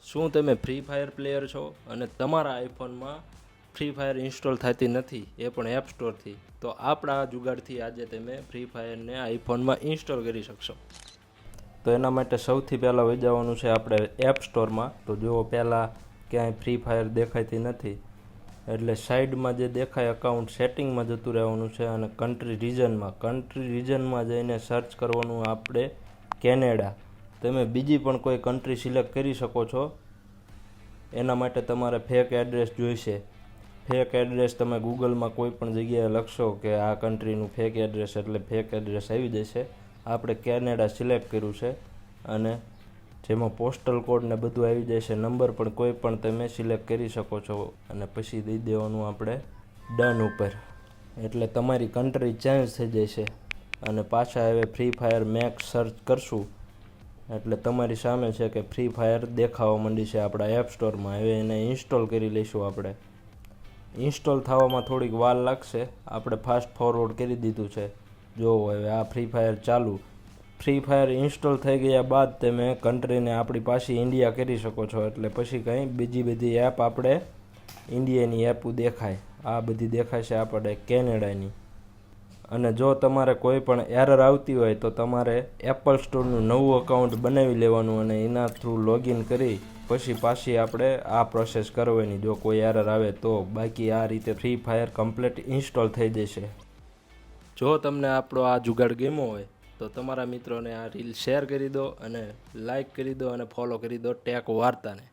શું તમે free fire player છો અને તમારા આઈફોનમાં ફ્રી ફાયર ઇન્સ્ટોલ થતી નથી, એ પણ એપ સ્ટોરથી? તો આપણા જુગાડથી આજે તમે ફ્રી ફાયરને આઈફોનમાં ઇન્સ્ટોલ કરી શકશો. તો એના માટે સૌથી પહેલાં વહી જવાનું છે આપણે એપ સ્ટોરમાં. તો જુઓ, પહેલાં ક્યાંય ફ્રી ફાયર દેખાતી નથી એટલે સાઈડમાં જે દેખાય અકાઉન્ટ સેટિંગમાં જતું રહેવાનું છે અને કન્ટ્રી રીજનમાં જઈને સર્ચ કરવાનું આપણે કેનેડા. તમે બીજી પણ કોઈ કન્ટ્રી સિલેક્ટ કરી શકો છો. એના માટે તમારે ફેક એડ્રેસ જોઈશે. ફેક એડ્રેસ તમે ગૂગલમાં કોઈ પણ જગ્યાએ લખશો કે આ કન્ટ્રીનું ફેક એડ્રેસ એટલે ફેક એડ્રેસ આવી જશે. આપણે કેનેડા સિલેક્ટ કર્યું છે અને જેમાં પોસ્ટલ કોડ ને બધું આવી જશે. નંબર પણ કોઈ પણ તમે સિલેક્ટ કરી શકો છો અને પછી દઈ દેવાનું આપણે ડન ઉપર. એટલે તમારી કન્ટ્રી ચેન્જ થઈ જશે અને પાછા હવે ફ્રી ફાયર મેક્સ સર્ચ કરશું એટલે તમારી સામે છે કે ફ્રી ફાયર દેખાવા માંડી છે આપણા એપ સ્ટોરમાં. હવે એને ઇન્સ્ટોલ કરી લઈશું આપણે. ઇન્સ્ટોલ થવામાં થોડીક વાર લાગશે. આપણે ફાસ્ટ ફોરવર્ડ કરી દીધું છે. જો હવે આ ફ્રી ફાયર ચાલુ. ફ્રી ફાયર ઇન્સ્ટોલ થઈ ગયા બાદ તમે કન્ટ્રીને આપણી પાછી ઇન્ડિયા કરી શકો છો. એટલે પછી કંઈ બીજી બધી એપ આપણે ઇન્ડિયાની એપ દેખાય. આ બધી દેખાય છે આપણે કેનેડાની. અને જો તમારે કોઈ પણ એરર આવતી હોય તો તમારે એપલ સ્ટોરનું નવું અકાઉન્ટ બનાવી લેવાનું અને એના થ્રુ લોગિન કરી પછી પાછી આપણે આ પ્રોસેસ કરવાની જો કોઈ એરર આવે તો. બાકી આ રીતે ફ્રી ફાયર કમ્પ્લીટ ઇન્સ્ટોલ થઈ જશે. જો તમને આપણો આ જુગાડ ગમ્યો હોય તો તમારા મિત્રોને આ રીલ શેર કરી દો અને લાઈક કરી દો અને ફોલો કરી દો ટેક વાર્તાને.